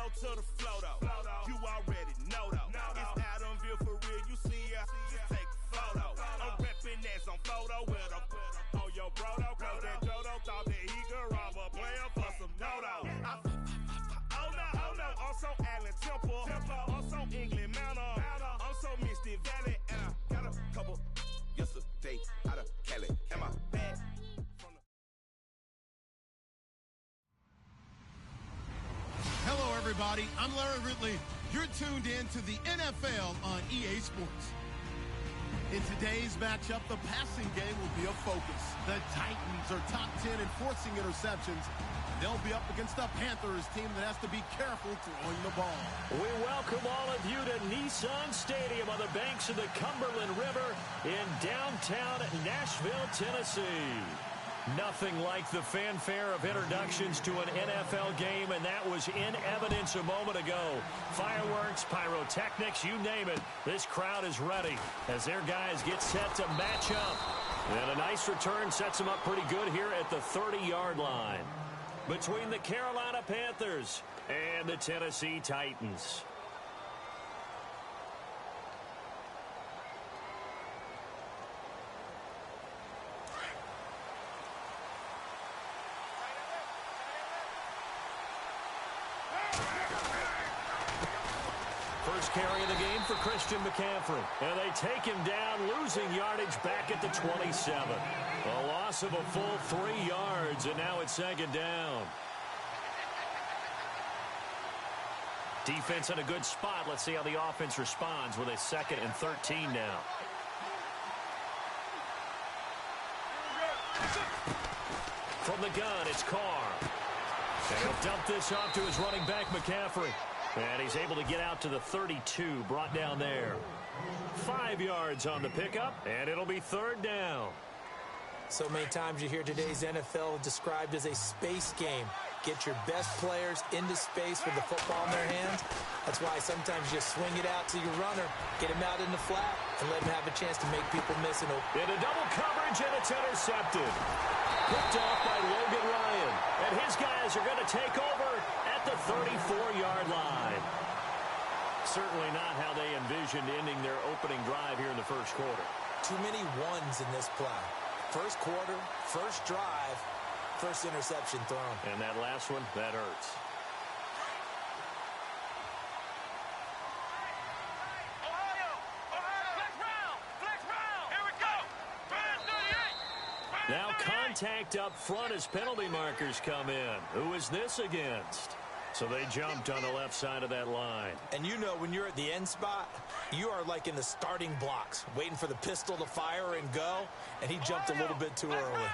low to the flow, though. You already know, though. It's Adamville for real, you see ya. Just take a photo. I'm reppin' that's on photo with a on your bro, though. Cause that Jodo thought that he could rob a player for some dodo. Oh no, also Allen Temple. Also England Mountain. Also Mystic Valley. And I got a couple yesterday out of Cali. Am I bad? Hello, everybody. I'm Larry Ridley. You're tuned in to the NFL on EA Sports. In today's matchup, the passing game will be a focus. The Titans are top 10 in forcing interceptions. They'll be up against the Panthers team that has to be careful throwing the ball. We welcome all of you to Nissan Stadium on the banks of the Cumberland River in downtown Nashville, Tennessee. Nothing like the fanfare of introductions to an NFL game, and that was in evidence a moment ago. Fireworks, pyrotechnics, you name it. This crowd is ready as their guys get set to match up. And a nice return sets them up pretty good here at the 30-yard line between the Carolina Panthers and the Tennessee Titans. First carry of the game for Christian McCaffrey. And they take him down, losing yardage back at the 27. A loss of a full 3 yards, and now it's second down. Defense in a good spot. Let's see how the offense responds with a 2nd and 13 now. From the gun, it's Carr. And he'll dump this off to his running back, McCaffrey. And he's able to get out to the 32, brought down there. 5 yards on the pickup, and it'll be third down. So many times you hear today's NFL described as a space game. Get your best players into space with the football in their hands. That's why sometimes you swing it out to your runner, get him out in the flat, and let him have a chance to make people miss it. Into double coverage, and it's intercepted. Picked off by Logan Ryan. And his guys are going to take over at the 34-yard line. Certainly not how they envisioned ending their opening drive here in the first quarter. Too many ones in this play. First quarter, first drive, first interception thrown. And that last one, that hurts. Now contact up front as penalty markers come in. Who is this against? So they jumped on the left side of that line. And you know when you're at the end spot, you are like in the starting blocks, waiting for the pistol to fire and go, and he jumped a little bit too early.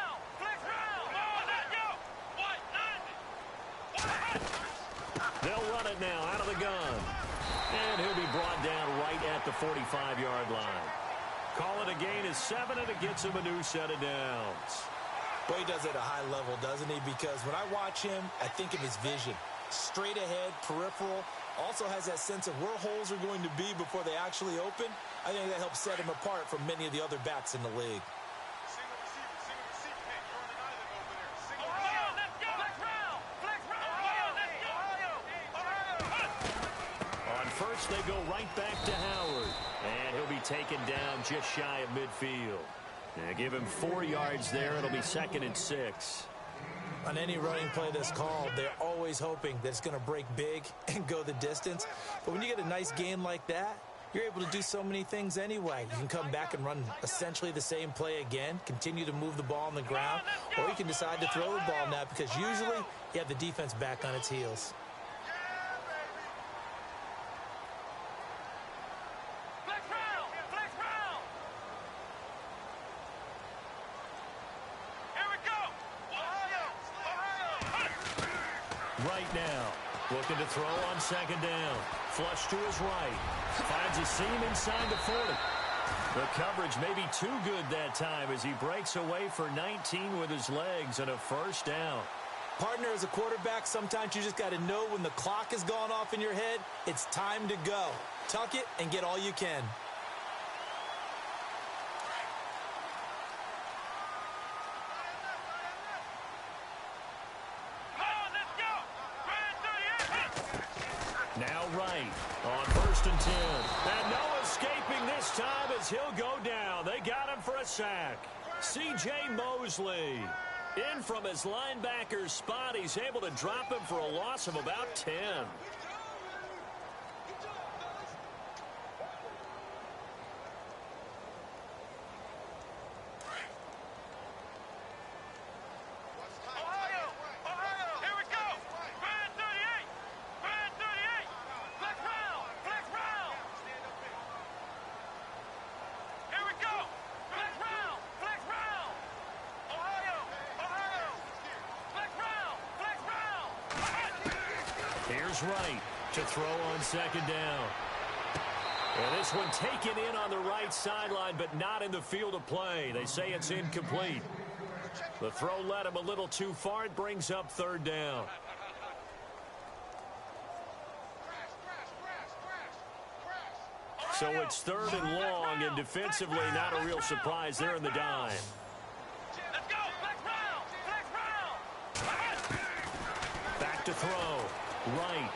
They'll run it now out of the gun. And he'll be brought down right at the 45-yard line. Call it a gain of 7, and it gets him a new set of downs. Well, he does it at a high level, doesn't he? Because when I watch him, I think of his vision. Straight ahead, peripheral, also has that sense of where holes are going to be before they actually open. I think that helps set him apart from many of the other backs in the league. On first, they go right back to Howard. And he'll be taken down just shy of midfield. Give him 4 yards there. It'll be 2nd and 6. On any running play that's called, they're always hoping that it's going to break big and go the distance. But when you get a nice gain like that, you're able to do so many things anyway. You can come back and run essentially the same play again, continue to move the ball on the ground, or you can decide to throw the ball now because usually you have the defense back on its heels. Right now, looking to throw on 2nd down. Flush to his right. Finds a seam inside the 40. The coverage may be too good that time as he breaks away for 19 with his legs and a first down. Partner, as a quarterback, sometimes you just got to know when the clock has gone off in your head, it's time to go. Tuck it and get all you can. 1st and 10. And no escaping this time as he'll go down. They got him for a sack. C.J. Mosley in from his linebacker spot. He's able to drop him for a loss of about 10. Here's Wright to throw on 2nd down. And this one taken in on the right sideline, but not in the field of play. They say it's incomplete. The throw led him a little too far. It brings up 3rd down. So it's 3rd and long, and defensively not a real surprise there in the dime. Back to throw. Right.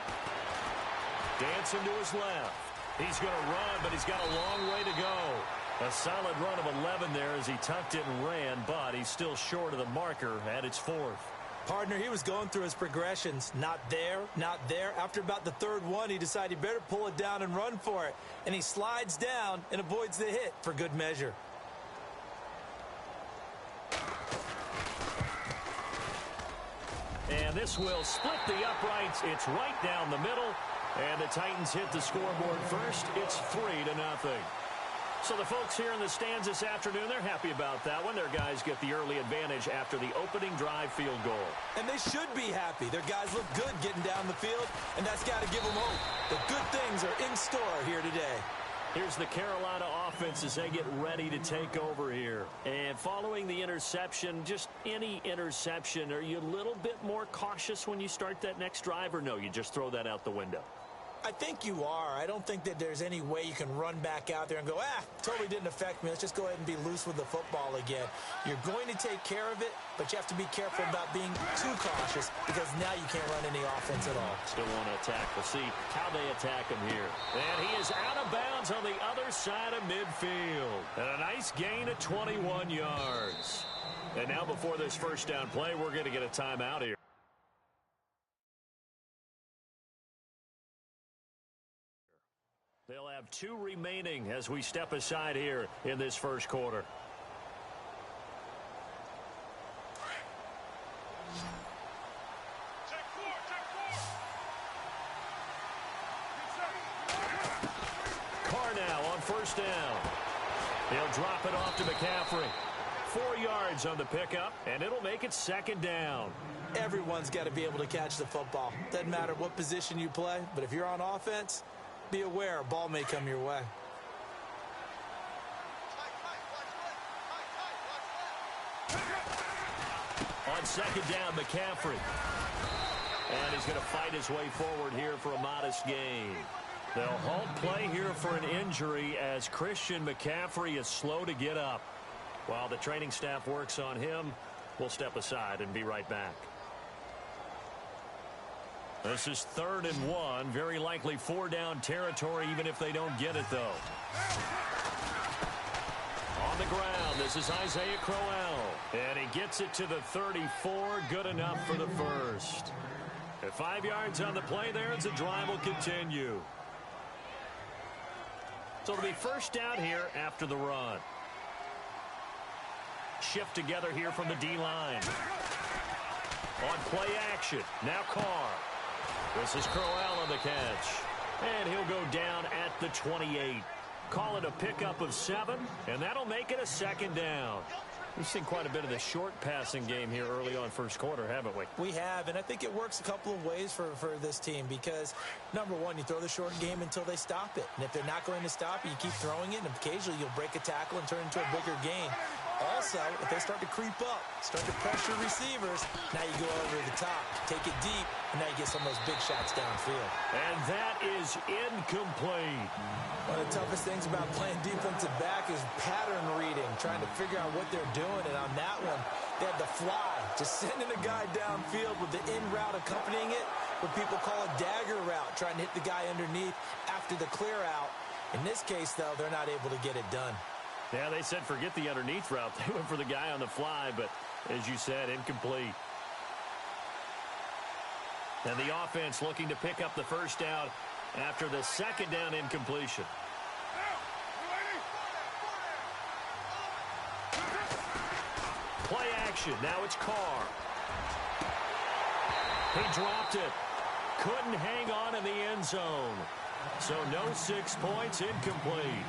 Dancing to his left. He's going to run, but he's got a long way to go. A solid run of 11 there as he tucked it and ran, but he's still short of the marker at its 4th. Partner, he was going through his progressions. Not there, not there. After about the 3rd one, he decided he better pull it down and run for it. And he slides down and avoids the hit for good measure. And this will split the uprights. It's right down the middle. And the Titans hit the scoreboard first. It's 3-0. So the folks here in the stands this afternoon, they're happy about that one. Their guys get the early advantage after the opening drive field goal. And they should be happy. Their guys look good getting down the field, and that's got to give them hope. The good things are in store here today. Here's the Carolina offense as they get ready to take over here. And following the interception, just any interception, are you a little bit more cautious when you start that next drive, or no, you just throw that out the window? I think you are. I don't think that there's any way you can run back out there and go, totally didn't affect me. Let's just go ahead and be loose with the football again. You're going to take care of it, but you have to be careful about being too cautious because now you can't run any offense at all. Still want to attack. We'll see how they attack him here. And he is out of bounds on the other side of midfield. And a nice gain of 21 yards. And now before this 1st down play, we're going to get a timeout here. They'll have 2 remaining as we step aside here in this 1st quarter. Carr now on 1st down. He'll drop it off to McCaffrey. 4 yards on the pickup, and it'll make it 2nd down. Everyone's got to be able to catch the football. Doesn't matter what position you play, but if you're on offense, be aware a ball may come your way. On 2nd down, McCaffrey. And he's going to fight his way forward here for a modest gain. They'll halt play here for an injury as Christian McCaffrey is slow to get up. While the training staff works on him, we'll step aside and be right back. This is 3rd and 1. Very likely 4-down territory, even if they don't get it, though. On the ground, this is Isaiah Crowell. And he gets it to the 34. Good enough for the 1st. At 5 yards on the play there, as the drive will continue. So it'll be 1st down here after the run. Shift together here from the D-line. On play action, now Carr. This is Crowell on the catch. And he'll go down at the 28. Call it a pickup of 7, and that'll make it a 2nd down. We've seen quite a bit of the short passing game here early on 1st quarter, haven't we? We have, and I think it works a couple of ways for this team because, number one, you throw the short game until they stop it. And if they're not going to stop it, you keep throwing it, and occasionally you'll break a tackle and turn it into a bigger gain. Also, if they start to creep up, start to pressure receivers, now you go over the top, take it deep, and now you get some of those big shots downfield. And that is incomplete. One of the toughest things about playing defensive back is pattern reading, trying to figure out what they're doing. And on that one, they had the fly, just sending a guy downfield with the in route accompanying it, what people call a dagger route, trying to hit the guy underneath after the clear out. In this case, though, they're not able to get it done. Yeah, they said forget the underneath route. They went for the guy on the fly, but as you said, incomplete. And the offense looking to pick up the first down after the second down incompletion. Play action. Now it's Carr. He dropped it. Couldn't hang on in the end zone. So no 6 points, incomplete.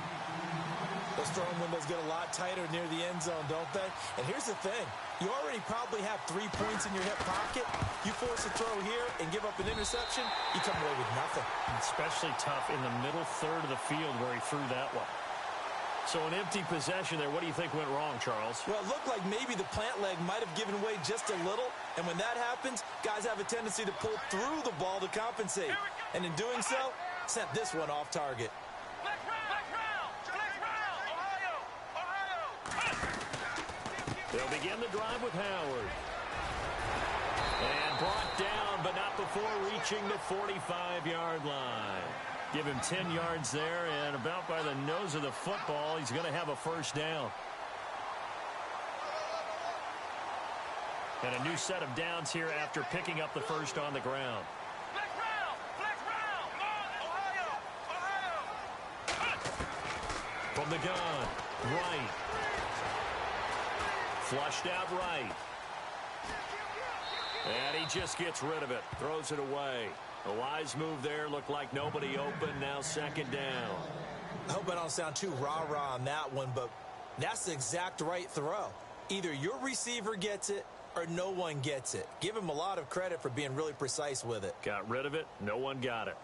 Those throwing windows get a lot tighter near the end zone, don't they? And here's the thing. You already probably have 3 points in your hip pocket. You force a throw here and give up an interception, you come away with nothing. Especially tough in the middle third of the field where he threw that one. So an empty possession there. What do you think went wrong, Charles? Well, it looked like maybe the plant leg might have given way just a little. And when that happens, guys have a tendency to pull through the ball to compensate. And in doing so, sent this one off target. They'll begin the drive with Howard. And brought down, but not before reaching the 45-yard line. Give him 10 yards there, and about by the nose of the football, he's going to have a first down. And a new set of downs here after picking up the first on the ground. From the gun, right. Flushed out right. And he just gets rid of it. Throws it away. A wise move there. Looked like nobody open. Now second down. I hope I don't sound too rah-rah on that one, but that's the exact right throw. Either your receiver gets it or no one gets it. Give him a lot of credit for being really precise with it. Got rid of it. No one got it.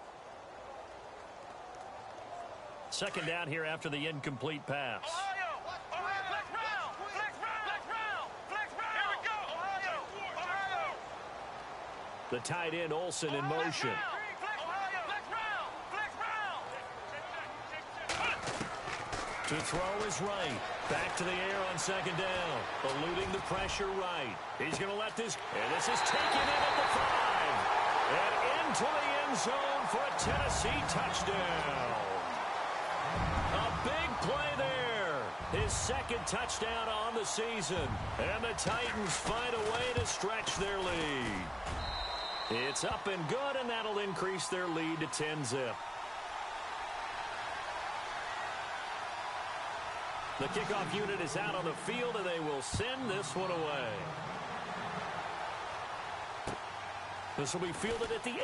Second down here after the incomplete pass. The tight end, Olsen, in motion. To throw is right. Back to the air on second down. Eluding the pressure right. He's going to let this. And this is taken in at the 5. And into the end zone for a Tennessee touchdown. A big play there. His second touchdown on the season. And the Titans find a way to stretch their lead. It's up and good, and that'll increase their lead to 10-zip. The kickoff unit is out on the field, and they will send this one away. This will be fielded at the 8.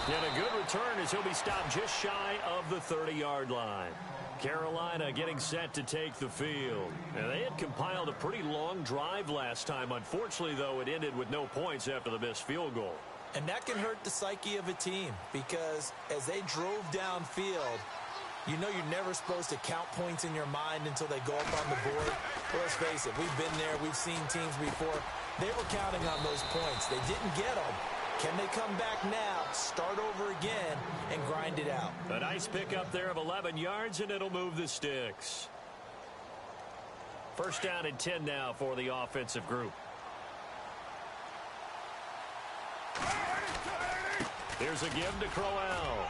And a good return as he'll be stopped just shy of the 30-yard line. Carolina getting set to take the field. And they had compiled a pretty long drive last time. Unfortunately, though, it ended with no points after the missed field goal. And that can hurt the psyche of a team because as they drove downfield, you know you're never supposed to count points in your mind until they go up on the board. Well, let's face it, we've been there. We've seen teams before. They were counting on those points. They didn't get them. Can they come back now, start over again, and grind it out? A nice pickup there of 11 yards, and it'll move the sticks. First down and 10 now for the offensive group. Here's a give to Crowell.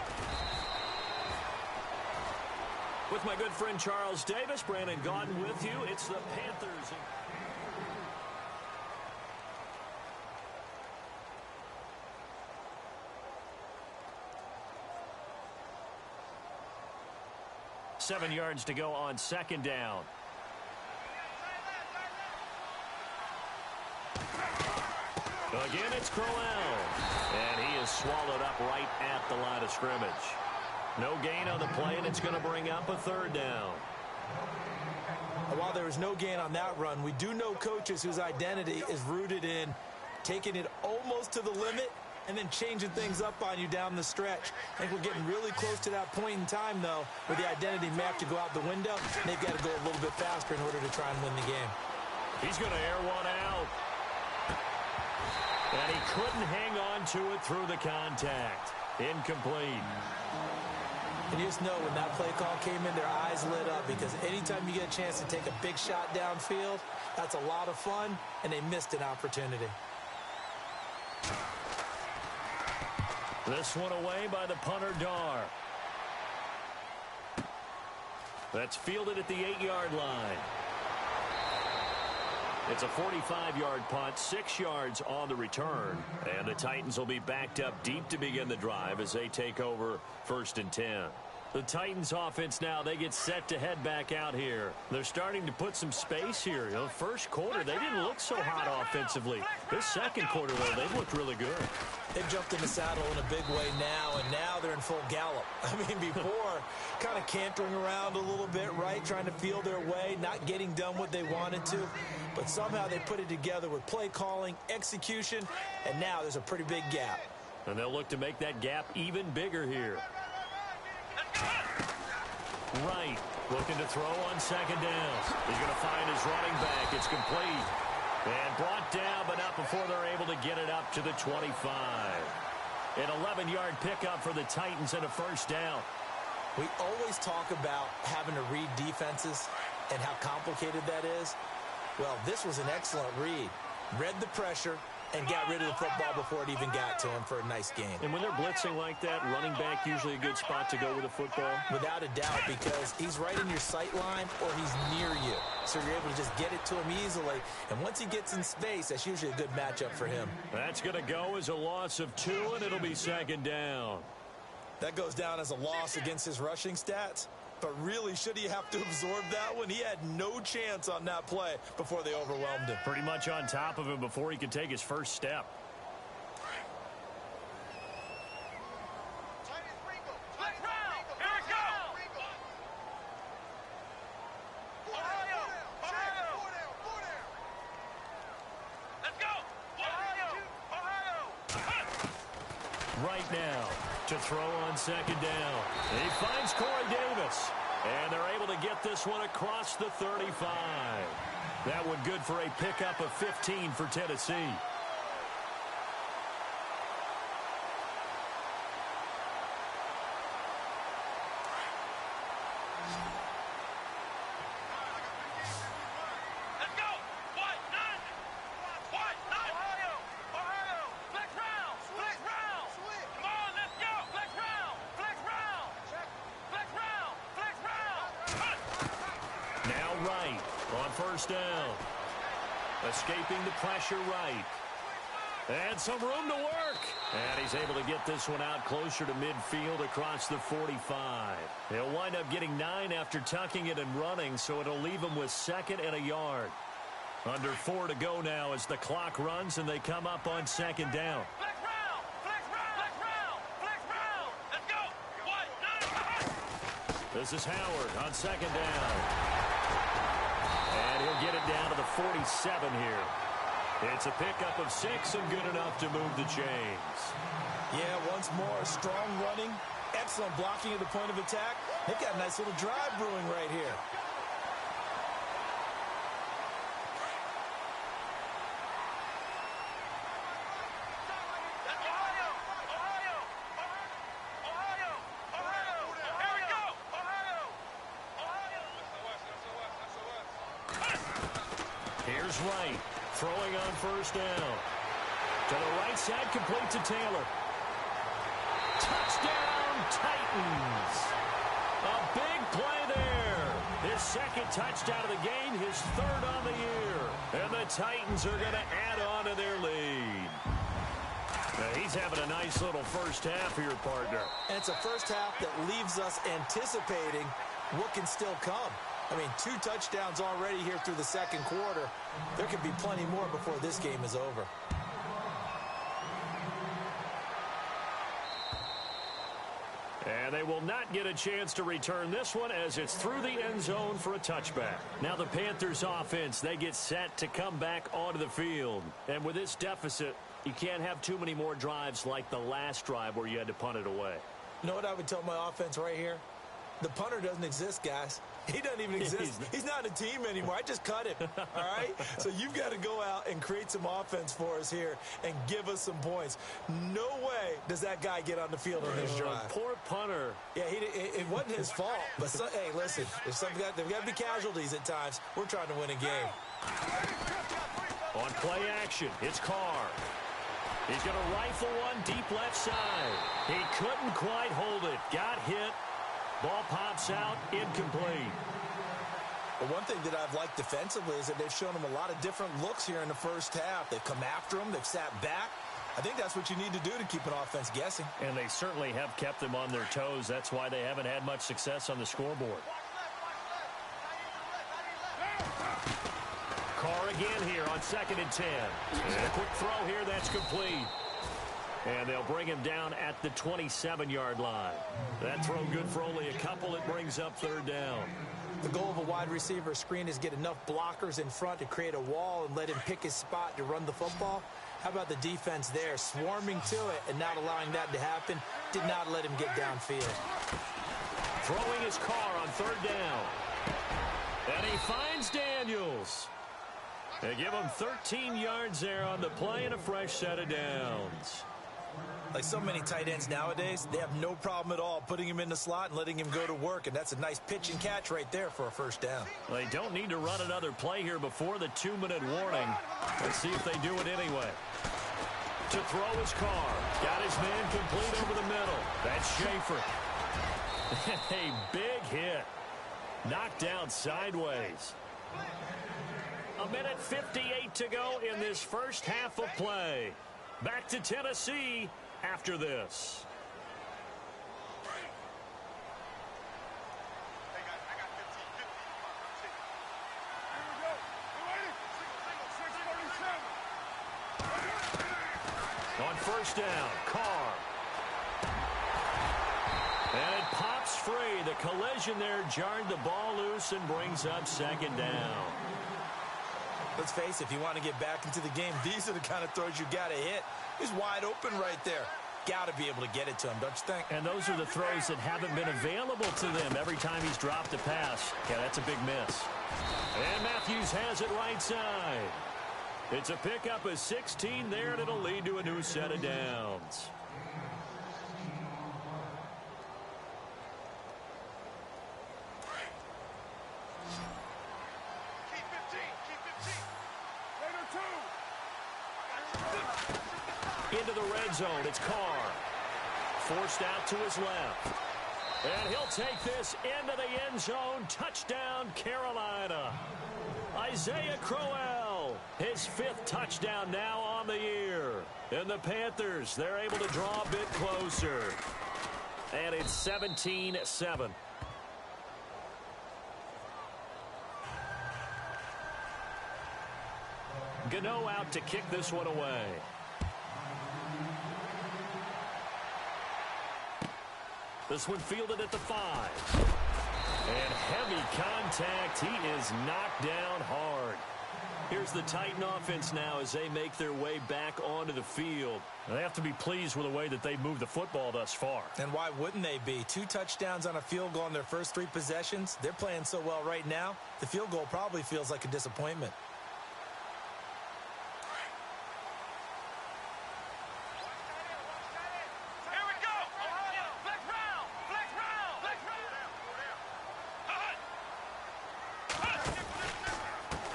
With my good friend Charles Davis, Brandon Gaudin with you. It's the Panthers. Seven yards to go on second down. Again, it's Crowell. And he is swallowed up right at the line of scrimmage. No gain on the play, and it's going to bring up a third down. While there was no gain on that run, we do know coaches whose identity is rooted in taking it almost to the limit and then changing things up on you down the stretch. I think we're getting really close to that point in time, though, where the identity may have to go out the window. They've got to go a little bit faster in order to try and win the game. He's going to air one out. And he couldn't hang on to it through the contact. Incomplete. And you just know when that play call came in, their eyes lit up, because anytime you get a chance to take a big shot downfield, that's a lot of fun, and they missed an opportunity. This one away by the punter, Dar. That's fielded at the 8-yard line. It's a 45-yard punt, 6 yards on the return. And the Titans will be backed up deep to begin the drive as they take over 1st and 10. The Titans offense now, they get set to head back out here. They're starting to put some space here. You know, first quarter, they didn't look so hot offensively. This second quarter, though, they've looked really good. They've jumped in the saddle in a big way now, and now they're in full gallop. I mean, before, kind of cantering around a little bit, right, trying to feel their way, not getting done what they wanted to. But somehow they put it together with play calling, execution, and now there's a pretty big gap. And they'll look to make that gap even bigger here. Right, looking to throw on 2nd down. He's going to find his running back. It's complete. And brought down, but not before they're able to get it up to the 25. An 11-yard pickup for the Titans and a 1st down. We always talk about having to read defenses and how complicated that is. Well, this was an excellent read. Read the pressure and got rid of the football before it even got to him for a nice game. And when they're blitzing like that, running back usually a good spot to go with the football? Without a doubt, because he's right in your sight line or he's near you. So you're able to just get it to him easily. And once he gets in space, that's usually a good matchup for him. That's going to go as a loss of 2, and it'll be 2nd down. That goes down as a loss against his rushing stats. But really, should he have to absorb that one? He had no chance on that play before they overwhelmed him. Pretty much on top of him before he could take his first step. Right now to throw on 2nd down. He finds Corey Davis. And they're able to get this one across the 35. That one good for a pickup of 15 for Tennessee. Right on 1st down. Escaping the pressure right. And some room to work. And he's able to get this one out closer to midfield across the 45. He'll wind up getting 9 after tucking it and running, so it'll leave him with 2nd and a yard. Under 4 to go now as the clock runs and they come up on 2nd down. This is Howard on 2nd down. And he'll get it down to the 47 here. It's a pickup of 6 and good enough to move the chains. Yeah, once more, strong running, excellent blocking at the point of attack. They've got a nice little drive brewing right here. Here's Wright, throwing on 1st down. To the right side, complete to Taylor. Touchdown, Titans! A big play there. His 2nd touchdown of the game, his 3rd on the year. And the Titans are going to add on to their lead. Now, he's having a nice little first half here, partner. And it's a first half that leaves us anticipating what can still come. I mean, 2 touchdowns already here through the 2nd quarter. There could be plenty more before this game is over. And they will not get a chance to return this one as it's through the end zone for a touchback. Now the Panthers offense, they get set to come back onto the field. And with this deficit, you can't have too many more drives like the last drive where you had to punt it away. You know what I would tell my offense right here? The punter doesn't exist, guys. He doesn't even exist. He's not a team anymore. I just cut him, all right? So you've got to go out and create some offense for us here and give us some points. No way does that guy get on the field on this drive. Poor punter. Yeah, it wasn't his fault. But, hey, listen, there's got to be casualties at times. We're trying to win a game. On play action, it's Carr. He's going to rifle one deep left side. He couldn't quite hold it. Got hit. Ball pops out, incomplete. Well, one thing that I've liked defensively is that they've shown him a lot of different looks here in the first half. They've come after him. They've sat back. I think that's what you need to do to keep an offense guessing. And they certainly have kept them on their toes. That's why they haven't had much success on the scoreboard. Carr again here on 2nd and 10. And a quick throw here, that's complete. And they'll bring him down at the 27-yard line. That throw good for only a couple. It brings up 3rd down. The goal of a wide receiver screen is get enough blockers in front to create a wall and let him pick his spot to run the football. How about the defense there, swarming to it and not allowing that to happen? Did not let him get downfield. Throwing his Carr on 3rd down. And he finds Daniels. They give him 13 yards there on the play and a fresh set of downs. Like so many tight ends nowadays, they have no problem at all putting him in the slot and letting him go to work, and that's a nice pitch and catch right there for a 1st down. They don't need to run another play here before the 2-minute warning. Let's see if they do it anyway. To throw his Carr. Got his man complete over the middle. That's Schaefer. A big hit. Knocked down sideways. 1:58 to go in this first half of play. Back to Tennessee after this. On 1st down, Carr. And it pops free. The collision there jarred the ball loose and brings up 2nd down. Let's face it, if you want to get back into the game, these are the kind of throws you got to hit. He's wide open right there. Got to be able to get it to him, don't you think? And those are the throws that haven't been available to them every time he's dropped a pass. Yeah, that's a big miss. And Matthews has it right side. It's a pickup of 16 there, and it'll lead to a new set of downs. Into the red zone, it's Carr. Forced out to his left. And he'll take this into the end zone. Touchdown, Carolina. Isaiah Crowell, his 5th touchdown now on the year. And the Panthers, they're able to draw a bit closer. And it's 17-7. Gano out to kick this one away. This one fielded at the 5. And heavy contact. He is knocked down hard. Here's the Titan offense now as they make their way back onto the field. They have to be pleased with the way that they've moved the football thus far. And why wouldn't they be? 2 touchdowns on a field goal in their first 3 possessions. They're playing so well right now, the field goal probably feels like a disappointment.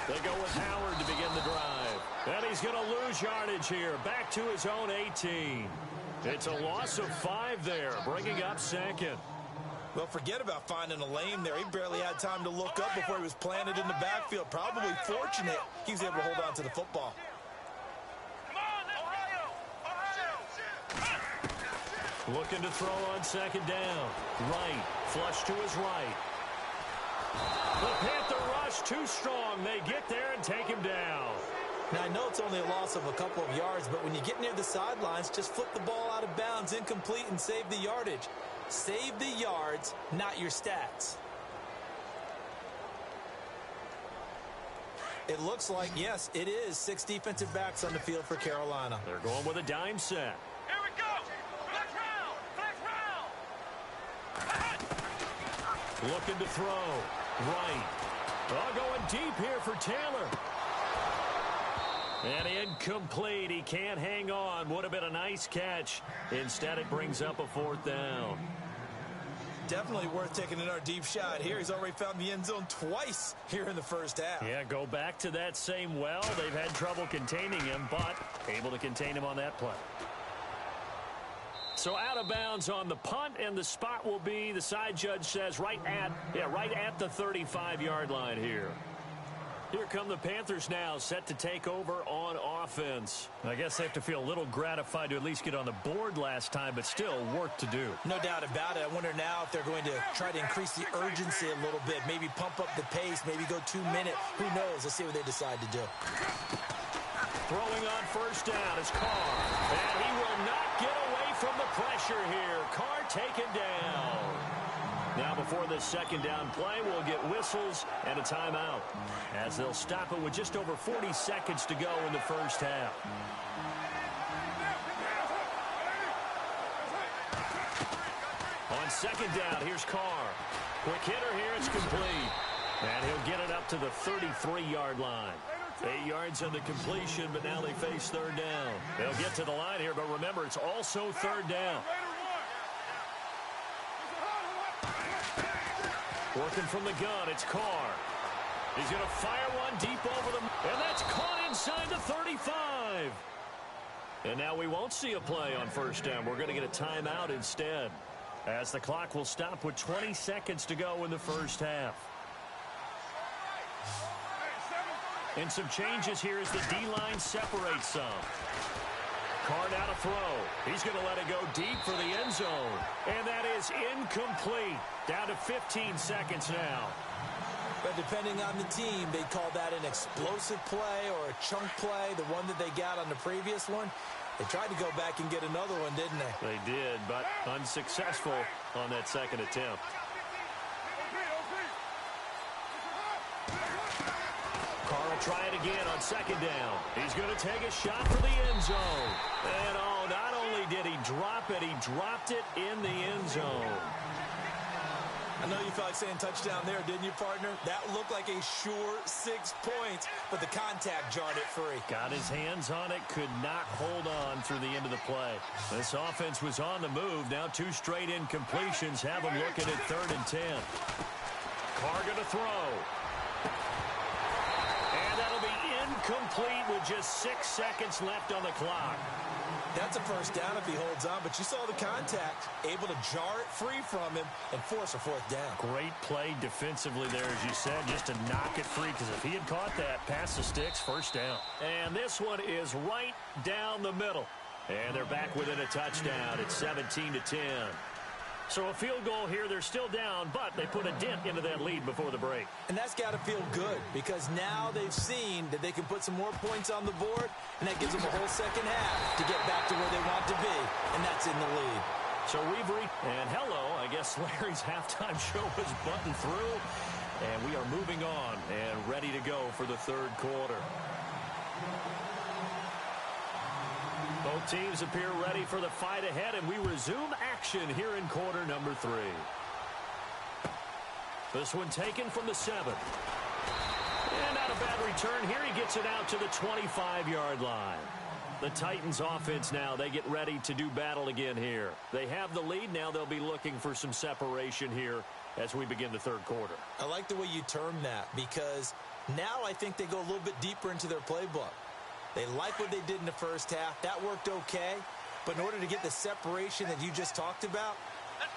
They go with Howard to begin the drive. And he's going to lose yardage here. Back to his own 18. It's a loss of 5 there, bringing up 2nd. Well, forget about finding a lane there. He barely had time to look up before he was planted in the backfield. Probably fortunate he was able to hold on to the football. Looking to throw on 2nd down. Right, flush to his right. The Panther rush too strong. They get there and take him down. Now, I know it's only a loss of a couple of yards, but when you get near the sidelines, just flip the ball out of bounds, incomplete, and save the yardage. Save the yards, not your stats. It looks like, yes, it is 6 defensive backs on the field for Carolina. They're going with a dime set. Here we go. Flex round. Flex round. Looking to throw. Right. Oh, going deep here for Taylor. And incomplete. He can't hang on. Would have been a nice catch. Instead, it brings up a 4th down. Definitely worth taking another deep shot here. He's already found the end zone twice here in the first half. Yeah, go back to that same well. They've had trouble containing him, but able to contain him on that play. So out of bounds on the punt, and the spot will be, the side judge says, right at the 35-yard line here. Here come the Panthers now, set to take over on offense. I guess they have to feel a little gratified to at least get on the board last time, but still work to do. No doubt about it. I wonder now if they're going to try to increase the urgency a little bit, maybe pump up the pace, maybe go 2 minute. Who knows? Let's see what they decide to do. Throwing on first down is Carr. And he will not get away from the pressure here. Carr taken down. Now before this second down play, we'll get whistles and a timeout, as they'll stop it with just over 40 seconds to go in the first half. On second down, here's Carr. Quick hitter here, it's complete. And he'll get it up to the 33-yard line. 8 yards on the completion, but now they face third down. They'll get to the line here, but remember, it's also third down. Working from the gun, it's Carr. He's going to fire one deep over them, and that's caught inside the 35. And now we won't see a play on first down. We're going to get a timeout instead, as the clock will stop with 20 seconds to go in the first half. And some changes here as the D-line separates some. Carr now to throw. He's going to let it go deep for the end zone. And that is incomplete. Down to 15 seconds now. But depending on the team, they call that an explosive play or a chunk play, the one that they got on the previous one. They tried to go back and get another one, didn't they? They did, but unsuccessful on that second attempt. Carr will try it again on second down. He's going to take a shot for the end zone. And oh, not only did he drop it, he dropped it in the end zone. I know you felt like saying touchdown there, didn't you, partner? That looked like a sure 6 points, but the contact jarred it free. Got his hands on it, could not hold on through the end of the play. This offense was on the move. Now 2 straight incompletions have them looking at 3rd and 10. Carr going to throw. And that'll be incomplete with just 6 seconds left on the clock. That's a first down if he holds on, but you saw the contact, able to jar it free from him and force a 4th down. Great play defensively there, as you said, just to knock it free, because if he had caught that, past the sticks, first down. And this one is right down the middle. And they're back within a touchdown. It's 17-10. So a field goal here, they're still down, but they put a dent into that lead before the break. And that's got to feel good, because now they've seen that they can put some more points on the board, and that gives them a whole second half to get back to where they want to be, and that's in the lead. So we've and hello, I guess Larry's halftime show is buttoned through, and we are moving on and ready to go for the third quarter. Both teams appear ready for the fight ahead, and we resume action here in quarter number 3. This one taken from the 7. And not a bad return here. He gets it out to the 25-yard line. The Titans offense now, they get ready to do battle again here. They have the lead. Now they'll be looking for some separation here as we begin the third quarter. I like the way you term that, because now I think they go a little bit deeper into their playbook. They like what they did in the first half. That worked okay. But in order to get the separation that you just talked about,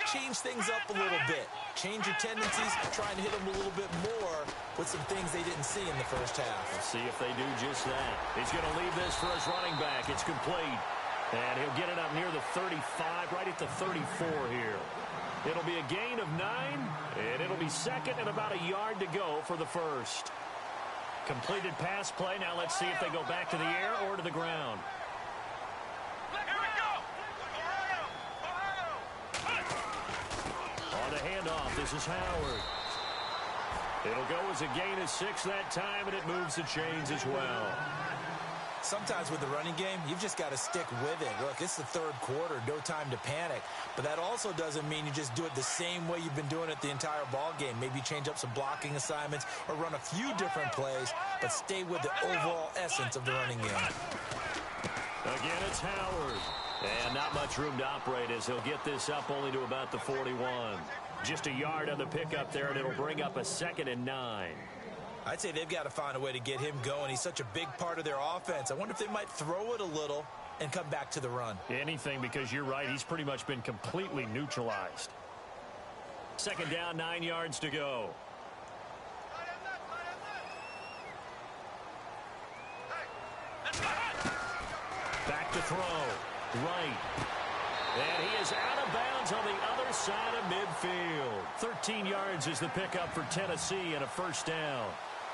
change things up a little bit. Change your tendencies, try and hit them a little bit more with some things they didn't see in the first half. We'll see if they do just that. He's going to leave this for his running back. It's complete. And he'll get it up near the 35, right at the 34 here. It'll be a gain of 9, and it'll be second and about a yard to go for the first. Completed pass play. Now let's see if they go back to the air or to the ground. Here we go. On the handoff, this is Howard. It'll go as a gain of 6 that time, and it moves the chains as well. Sometimes with the running game, you've just got to stick with it. Look, it's the third quarter, no time to panic. But that also doesn't mean you just do it the same way you've been doing it the entire ball game. Maybe change up some blocking assignments or run a few different plays, but stay with the overall essence of the running game. Again, it's Howard. And not much room to operate as he'll get this up only to about the 41. Just a yard on the pickup there, and it'll bring up a 2nd and 9. I'd say they've got to find a way to get him going. He's such a big part of their offense. I wonder if they might throw it a little and come back to the run. Anything, because you're right. He's pretty much been completely neutralized. 2nd down, 9 yards to go. Back to throw. Right. And he is out of bounds on the other side of midfield. 13 yards is the pickup for Tennessee and a 1st down.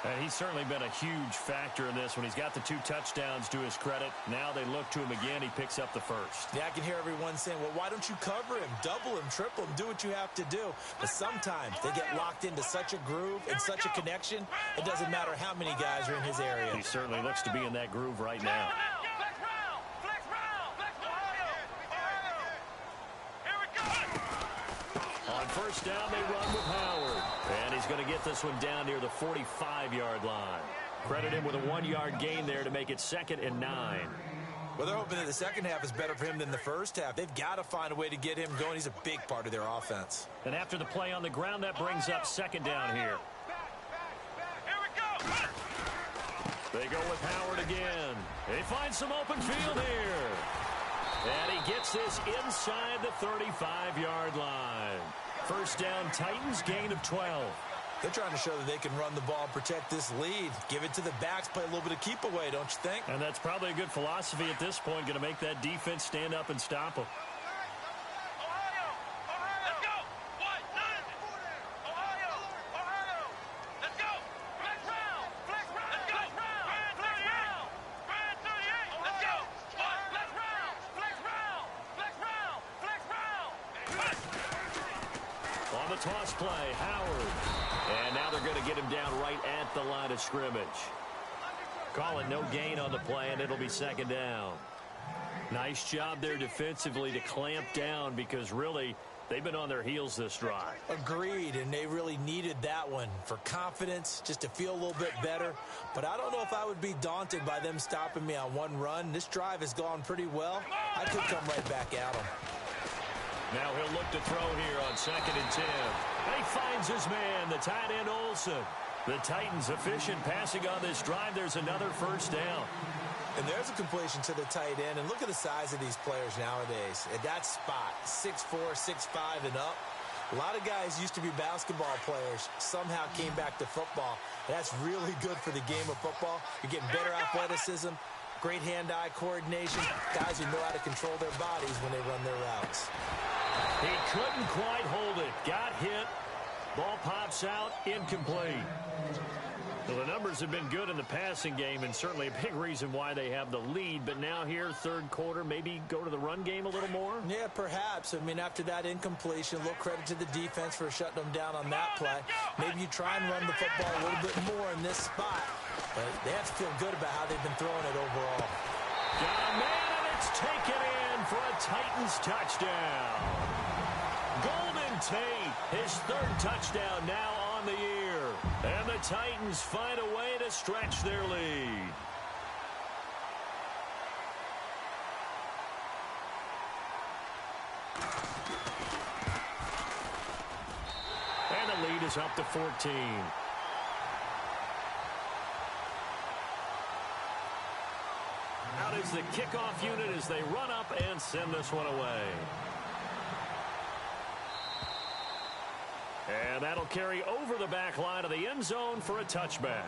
And he's certainly been a huge factor in this when he's got the 2 touchdowns to his credit. Now they look to him again. He picks up the 1st. Yeah, I can hear everyone saying, well, why don't you cover him, double him, triple him, do what you have to do. But sometimes they get locked into such a groove and such a connection, it doesn't matter how many guys are in his area. He certainly looks to be in that groove right now. On 1st down, they run with Howard. And he's going to get this one down near the 45-yard line. Credit him with a 1-yard gain there to make it 2nd and 9. Well, they're hoping that the second half is better for him than the first half. They've got to find a way to get him going. He's a big part of their offense. And after the play on the ground, that brings up 2nd down here. They go with Howard again. They find some open field here. And he gets this inside the 35-yard line. 1st down, Titans, gain of 12. They're trying to show that they can run the ball and protect this lead. Give it to the backs, play a little bit of keep away, don't you think? And that's probably a good philosophy at this point, going to make that defense stand up and stop them. Toss play, Howard. And now they're going to get him down right at the line of scrimmage. Call it no gain on the play, and it'll be 2nd down. Nice job there defensively to clamp down because really they've been on their heels this drive. Agreed, and they really needed that one for confidence, just to feel a little bit better. But I don't know if I would be daunted by them stopping me on one run. This drive has gone pretty well. I could come right back at them. Now he'll look to throw here on 2nd and 10. And he finds his man, the tight end Olsen. The Titans efficient passing on this drive. There's another 1st down. And there's a completion to the tight end. And look at the size of these players nowadays. At that spot, 6'4", 6'5", and up. A lot of guys used to be basketball players, somehow came back to football. And that's really good for the game of football. You're getting better athleticism, great hand-eye coordination, guys who know how to control their bodies when they run their routes. He couldn't quite hold it. Got hit. Ball pops out. Incomplete. Well, the numbers have been good in the passing game and certainly a big reason why they have the lead. But now here, 3rd quarter, maybe go to the run game a little more? Yeah, perhaps. I mean, after that incompletion, a little credit to the defense for shutting them down on that play. Maybe you try and run the football a little bit more in this spot. But they have to feel good about how they've been throwing it overall. Got a man, and it's taken in for a Titans touchdown. Golden Tate, his 3rd touchdown now on the year. And the Titans find a way to stretch their lead. And the lead is up to 14. Out is the kickoff unit as they run up and send this one away. And that'll carry over the back line of the end zone for a touchback.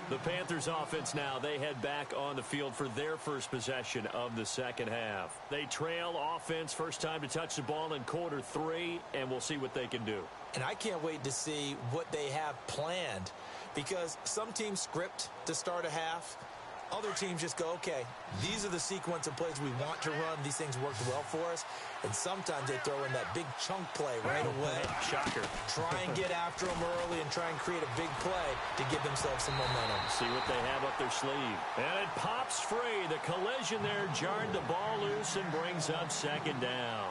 The Panthers offense now, they head back on the field for their first possession of the 2nd half. They trail offense, first time to touch the ball in quarter 3, and we'll see what they can do. And I can't wait to see what they have planned, because some teams script to start a half. Other teams just go, okay, these are the sequence of plays we want to run. These things worked well for us. And sometimes they throw in that big chunk play right away. Shocker. Try and get after them early and try and create a big play to give themselves some momentum. See what they have up their sleeve. And it pops free. The collision there jarred the ball loose and brings up second down.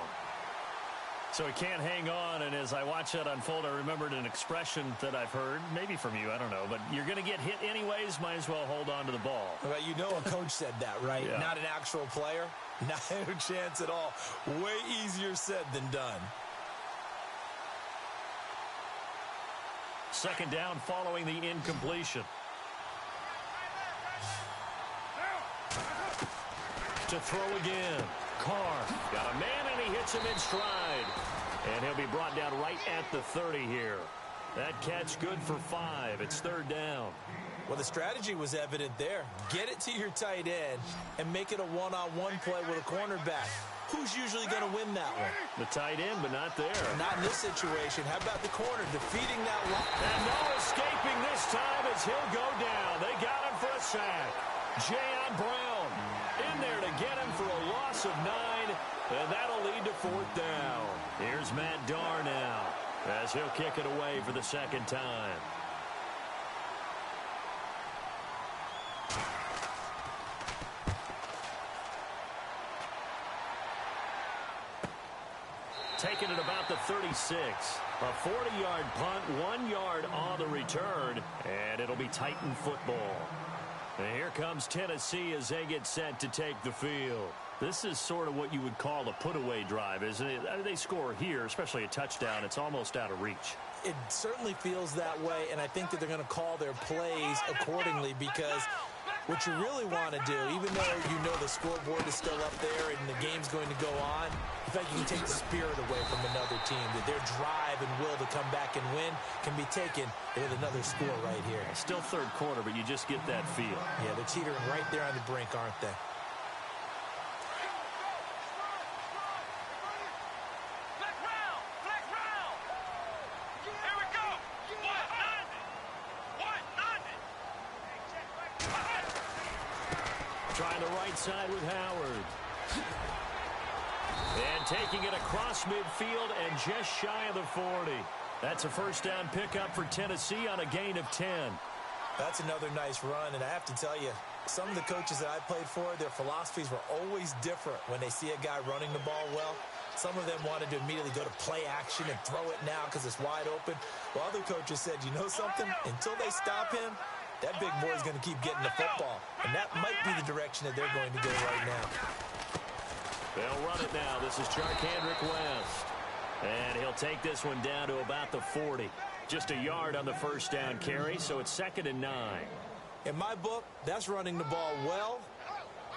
So he can't hang on, and as I watch that unfold, I remembered an expression that I've heard, maybe from you, I don't know, but you're going to get hit anyways, might as well hold on to the ball. Well, you know a coach said that, right? Yeah. Not an actual player. Not a chance at all. Way easier said than done. Second down following the incompletion. To throw again. Carr got a man, and he hits him in stride. And he'll be brought down right at the 30 here. That catch good for 5. It's third down. Well, the strategy was evident there. Get it to your tight end and make it a one-on-one play with a cornerback. Who's usually going to win that one? The tight end, but not there. Not in this situation. How about the corner defeating that line? And no escaping this time as he'll go down. They got him for a sack. Jayon Brown in there to get him for a loss of 9, and that'll lead to fourth down. Here's Matt Darr now as he'll kick it away for the second time. Taking it about the 36. A 40-yard punt, 1 yard on the return, and it'll be Titan football. And here comes Tennessee as they get set to take the field. This is sort of what you would call a put-away drive, isn't it? They score here, especially a touchdown. It's almost out of reach. It certainly feels that way, and I think that they're going to call their plays accordingly because what you really want to do, even though you know the scoreboard is still up there and the game's going to go on, in fact, you can take the spirit away from another team, that their drive and will to come back and win can be taken with another score right here. Still third quarter, but you just get that feel. Yeah, they're teetering right there on the brink, aren't they? Trying the right side with Howard. And taking it across midfield and just shy of the 40. That's a first down pickup for Tennessee on a gain of 10. That's another nice run, and I have to tell you, some of the coaches that I played for, their philosophies were always different when they see a guy running the ball well. Some of them wanted to immediately go to play action and throw it now because it's wide open. While other coaches said, you know something? Until they stop him, that big boy is going to keep getting the football. And that might be the direction that they're going to go right now. They'll run it now. This is Charkandrick West. And he'll take this one down to about the 40. Just a yard on the first down carry, so it's 2nd and 9. In my book, that's running the ball well,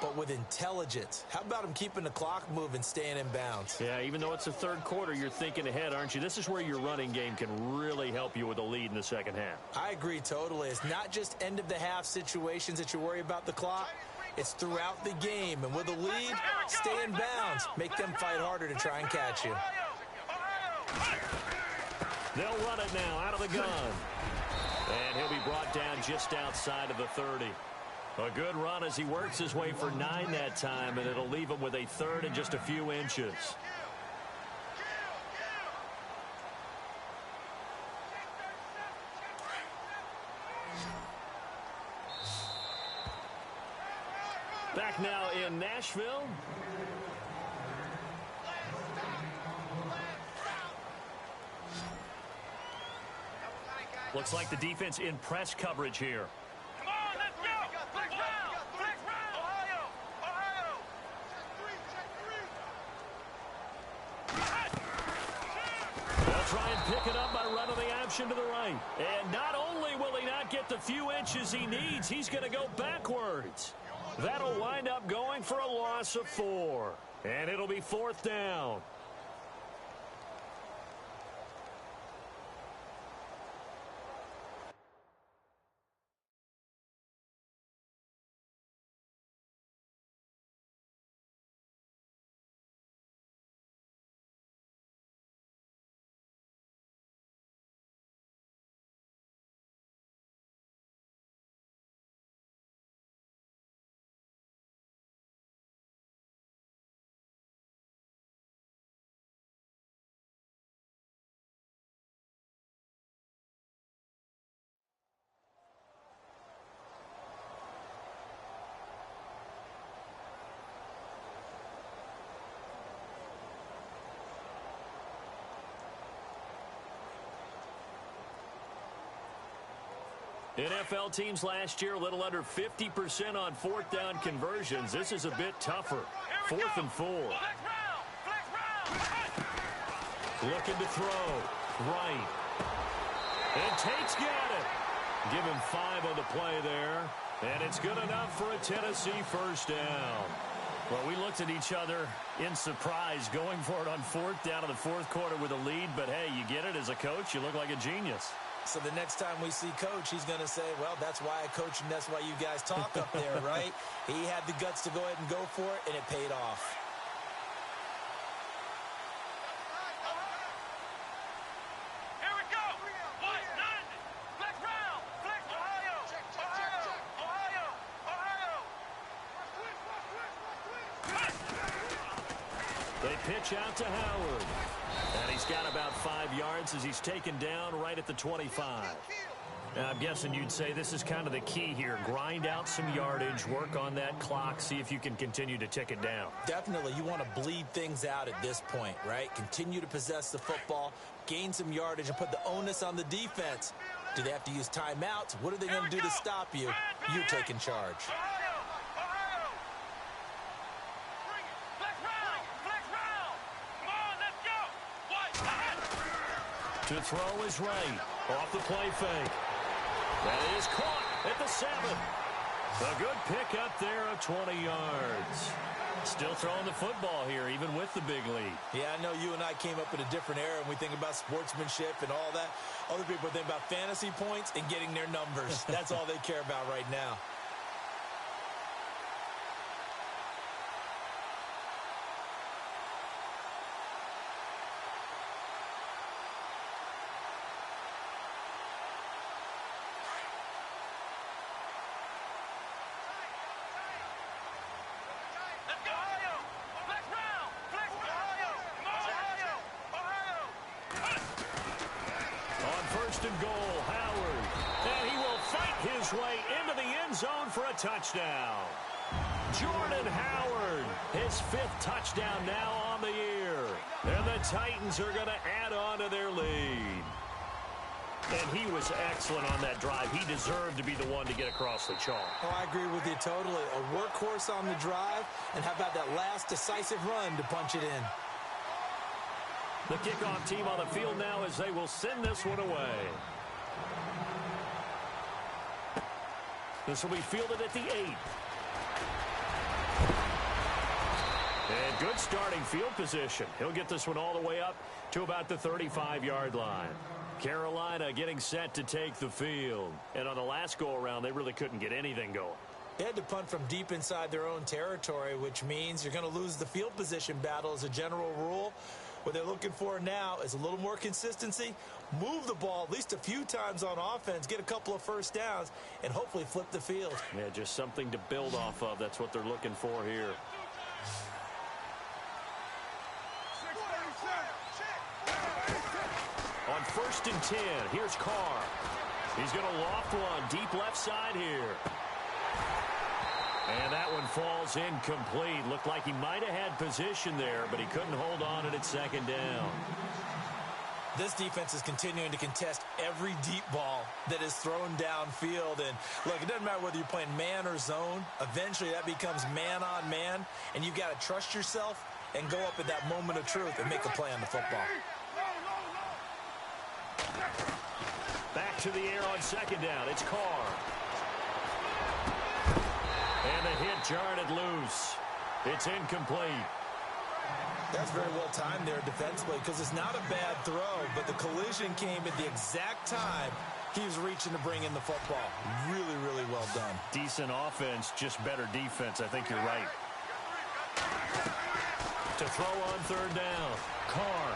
but with intelligence. How about him keeping the clock moving, staying in bounds? Yeah, even though it's the third quarter, you're thinking ahead, aren't you? This is where your running game can really help you with a lead in the second half. I agree totally. It's not just end-of-the-half situations that you worry about the clock. It's throughout the game. And with a lead, stay in bounds. Make them fight harder to try and catch you. They'll run it now out of the gun. And he'll be brought down just outside of the 30. A good run as he works his way for 9 that time, and it'll leave him with a third and just a few inches. Back now in Nashville. Looks like the defense in press coverage here. Come on, let's go! Flex round! Flex round! Ohio! Ohio! They'll try and pick it up by running the option to the right. And not only will he not get the few inches he needs, he's going to go backwards. That'll wind up going for a loss of 4. And it'll be 4th down. NFL teams last year, a little under 50% on fourth down conversions. This is a bit tougher. 4th and 4. Looking to throw. Right. And Tate's got it. Give him 5 on the play there. And it's good enough for a Tennessee first down. Well, we looked at each other in surprise going for it on 4th down in the 4th quarter with a lead. But, hey, you get it as a coach. You look like a genius. So the next time we see Coach, he's going to say, well, that's why I coach and that's why you guys talk up there, right? He had the guts to go ahead and go for it, and it paid off. Here we go. What? None. Flex round. Flex Ohio. Ohio. Ohio. They pitch out to Howard. And he's got about 5 yards as he's taken down right at the 25. Now, I'm guessing you'd say this is kind of the key here. Grind out some yardage, work on that clock, see if you can continue to tick it down. Definitely. You want to bleed things out at this point, right? Continue to possess the football, gain some yardage, and put the onus on the defense. Do they have to use timeouts? What are they going to do to stop you? You're taking charge. To throw is right. Off the play fake. That is caught at the 7. A good pick up there of 20 yards. Still throwing the football here, even with the big lead. Yeah, I know you and I came up in a different era, and we think about sportsmanship and all that. Other people think about fantasy points and getting their numbers. That's all they care about right now. And goal, Howard. And he will fight his way into the end zone for a touchdown. Jordan Howard, his 5th touchdown now on the year. And the Titans are going to add on to their lead. And he was excellent on that drive. He deserved to be the one to get across the chalk. Oh, I agree with you totally. A workhorse on the drive, and how about that last decisive run to punch it in? The kickoff team on the field now as they will send this one away. This will be fielded at the 8. And good starting field position. He'll get this one all the way up to about the 35-yard line. Carolina getting set to take the field. And on the last go-around, they really couldn't get anything going. They had to punt from deep inside their own territory, which means you're going to lose the field position battle as a general rule. What they're looking for now is a little more consistency, move the ball at least a few times on offense, get a couple of first downs, and hopefully flip the field. Yeah, just something to build off of. That's what they're looking for here. On 1st and 10, here's Carr. He's going to loft one deep left side here. And that one falls incomplete. Looked like he might have had position there, but he couldn't hold on to it 2nd down. This defense is continuing to contest every deep ball that is thrown downfield. And, look, it doesn't matter whether you're playing man or zone. Eventually, that becomes man on man, and you've got to trust yourself and go up at that moment of truth and make a play on the football. Back to the air on 2nd down. It's Carr. And the hit jarred it loose. It's incomplete. That's very well timed there defensively because it's not a bad throw, but the collision came at the exact time he was reaching to bring in the football. Really, really well done. Decent offense, just better defense. I think you're right. To throw on 3rd down, Carr.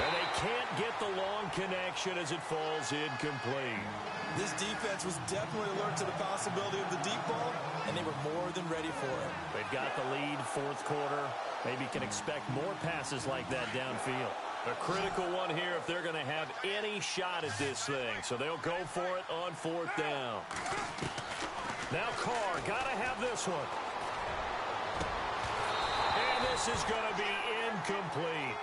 And they can't get the long connection as it falls incomplete. This defense was definitely alert to the possibility of the deep ball, and they were more than ready for it. They've got the lead, 4th quarter. Maybe can expect more passes like that downfield. A critical one here if they're going to have any shot at this thing. So they'll go for it on 4th down. Now Carr, got to have this one. And this is going to be incomplete.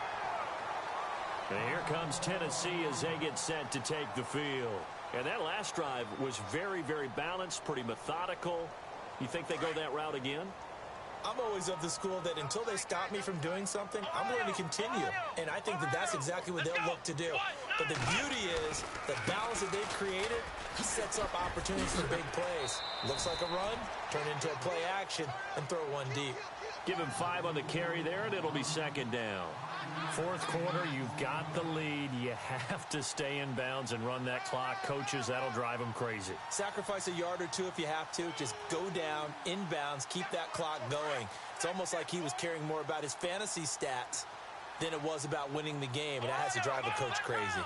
And here comes Tennessee as they get set to take the field. And that last drive was very, very balanced, pretty methodical. You think they go that route again? I'm always of the school that until they stop me from doing something, I'm going to continue. And I think that that's exactly what they'll look to do. But the beauty is the balance that they've created sets up opportunities for big plays. Looks like a run, turn into a play action, and throw one deep. Give him 5 on the carry there, and it'll be second down. Fourth quarter, you've got the lead. You have to stay in bounds and run that clock. Coaches, that'll drive them crazy. Sacrifice a yard or two if you have to. Just go down, in bounds, keep that clock going. It's almost like he was caring more about his fantasy stats than it was about winning the game, and that has to drive a coach crazy.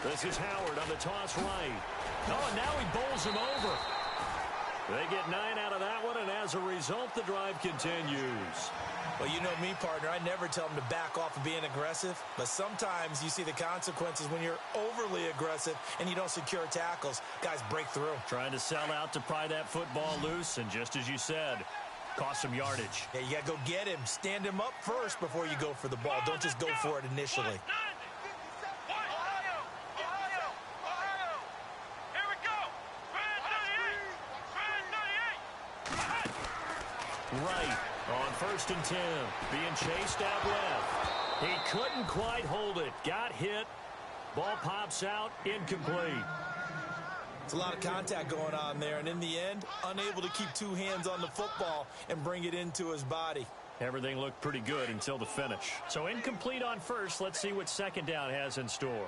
This is Howard on the toss right. Oh, and now he bowls him over. They get 9 out of that one, and as a result, the drive continues. Well, you know me, partner. I never tell them to back off of being aggressive, but sometimes you see the consequences when you're overly aggressive and you don't secure tackles. Guys break through. Trying to sell out to pry that football loose, and just as you said, cost some yardage. Yeah, you got to go get him. Stand him up first before you go for the ball. Don't just go for it initially. Right on 1st and 10, being chased out left. He couldn't quite hold it. Got hit. Ball pops out, incomplete. It's a lot of contact going on there, and in the end, unable to keep 2 hands on the football and bring it into his body. Everything looked pretty good until the finish. So incomplete on 1st. Let's see what 2nd down has in store.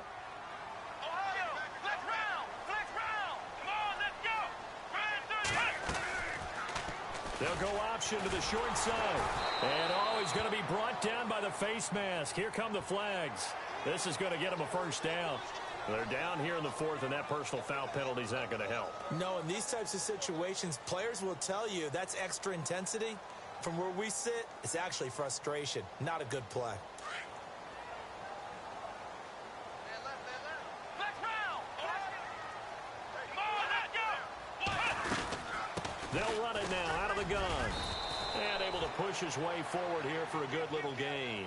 They'll go option to the short side. And he's going to be brought down by the face mask. Here come the flags. This is going to get him a 1st down. They're down here in the 4th, and that personal foul penalty is not going to help. No, in these types of situations, players will tell you that's extra intensity. From where we sit, it's actually frustration, not a good play. They'll run it now out of the gun. And able to push his way forward here for a good little gain.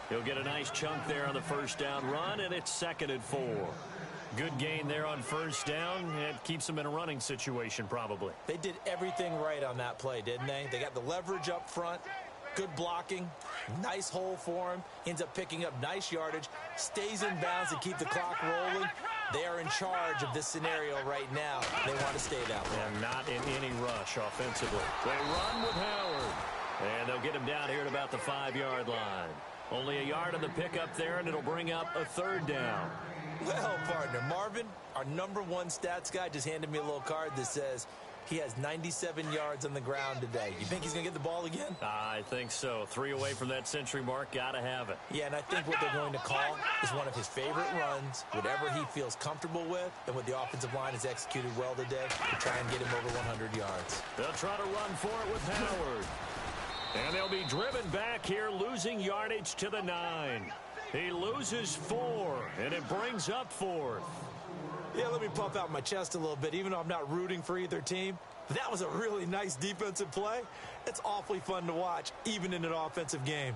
He'll get a nice chunk there on the 1st down run, and it's 2nd and 4. Good gain there on 1st down. It keeps him in a running situation probably. They did everything right on that play, didn't they? They got the leverage up front, good blocking, nice hole for him, ends up picking up nice yardage, stays in bounds to keep the clock rolling. They are in charge of this scenario right now. They want to stay that way. And not in any rush offensively. They run with Howard. And they'll get him down here at about the 5-yard line. Only a yard on the pickup there, and it'll bring up a 3rd down. Well, partner, Marvin, our #1 stats guy, just handed me a little card that says he has 97 yards on the ground today. You think he's going to get the ball again? I think so. 3 away from that century mark. Got to have it. Yeah, and I think what they're going to call is one of his favorite runs, whatever he feels comfortable with, and what the offensive line has executed well today to try and get him over 100 yards. They'll try to run for it with Howard. And they'll be driven back here, losing yardage to the 9. He loses 4, and it brings up 4th. Yeah, let me puff out my chest a little bit, even though I'm not rooting for either team. But that was a really nice defensive play. It's awfully fun to watch, even in an offensive game.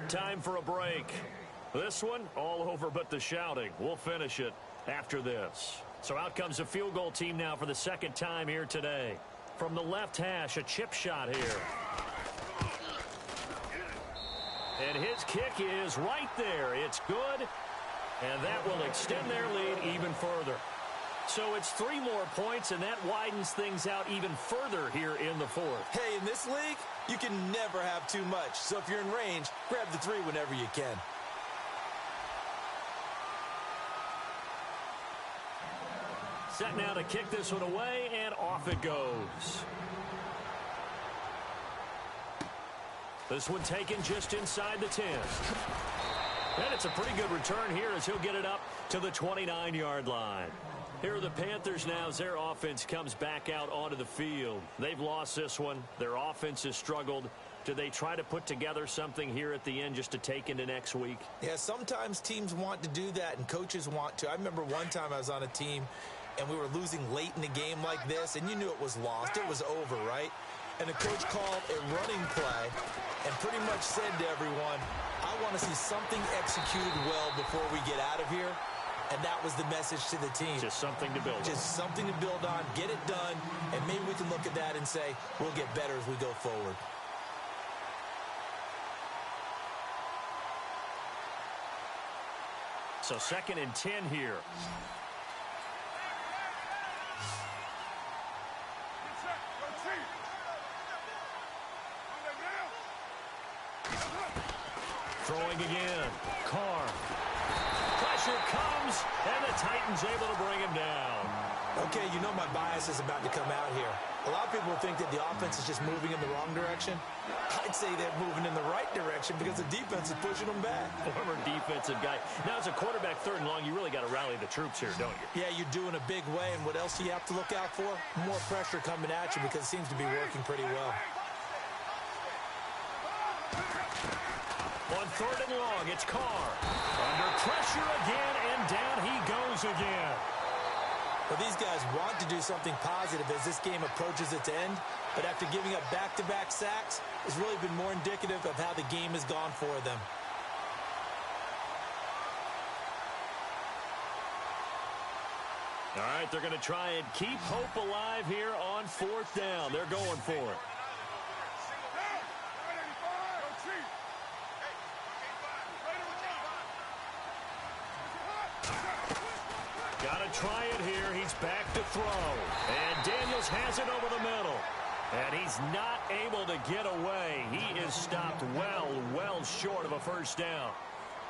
Time for a break. This one, all over but the shouting. We'll finish it after this. So out comes the field goal team now for the 2nd time here today. From the left hash, a chip shot here. And his kick is right there. It's good. And that will extend their lead even further. So it's 3 more points, and that widens things out even further here in the 4th. Hey, in this league, you can never have too much. So if you're in range, grab the 3 whenever you can. Set now to kick this one away, and off it goes. This one taken just inside the 10. And it's a pretty good return here as he'll get it up to the 29-yard line. Here are the Panthers now as their offense comes back out onto the field. They've lost this one. Their offense has struggled. Do they try to put together something here at the end just to take into next week? Yeah, sometimes teams want to do that and coaches want to. I remember one time I was on a team and we were losing late in the game like this, and you knew it was lost. It was over, right? And the coach called a running play and pretty much said to everyone, I want to see something executed well before we get out of here. And that was the message to the team. Just something to build on. Just something to build on, get it done, and maybe we can look at that and say, we'll get better as we go forward. So 2nd and 10 here. Throwing again. Carr. Pressure comes, and the Titans able to bring him down. Okay, you know my bias is about to come out here. A lot of people think that the offense is just moving in the wrong direction. I'd say they're moving in the right direction because the defense is pushing them back. Former defensive guy. Now, as a quarterback 3rd and long, you really got to rally the troops here, don't you? Yeah, you're doing a big way, and what else do you have to look out for? More pressure coming at you because it seems to be working pretty well. On 3rd and long, it's Carr. Under pressure again, and down he goes again. Well, these guys want to do something positive as this game approaches its end, but after giving up back-to-back sacks, it's really been more indicative of how the game has gone for them. All right, they're going to try and keep hope alive here on 4th down. They're going for it. Got to try it here. He's back to throw. And Daniels has it over the middle. And he's not able to get away. He is stopped well short of a 1st down.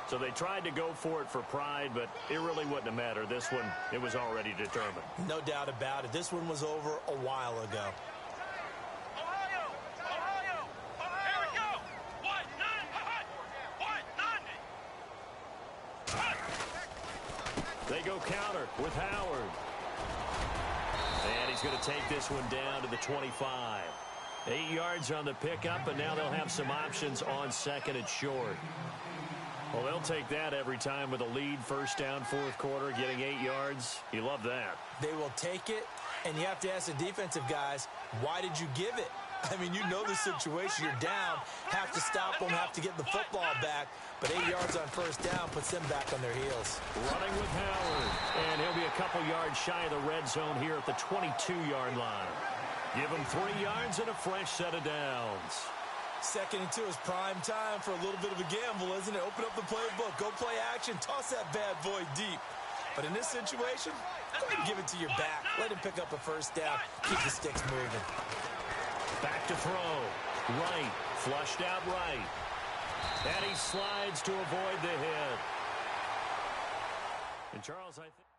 So they tried to go for it for pride, but it really wouldn't have mattered. This one, it was already determined. No doubt about it. This one was over a while ago. They go counter with Howard. And he's going to take this one down to the 25. 8 yards on the pickup, and now they'll have some options on 2nd and short. Well, they'll take that every time with a lead. 1st down, 4th quarter, getting 8 yards. You love that. They will take it, and you have to ask the defensive guys, why did you give it? I mean, you know the situation. You're down, have to stop them, have to get the football back. But 8 yards on 1st down puts them back on their heels. Running with Howard. And he'll be a couple yards shy of the red zone here at the 22-yard line. Give him 3 yards and a fresh set of downs. 2nd and 2 is prime time for a little bit of a gamble, isn't it? Open up the playbook, go play action, toss that bad boy deep. But in this situation, go ahead and give it to your back. Let him pick up a 1st down. Keep the sticks moving. Back to throw. Right. Flushed out right. And he slides to avoid the hit. And Charles, I think...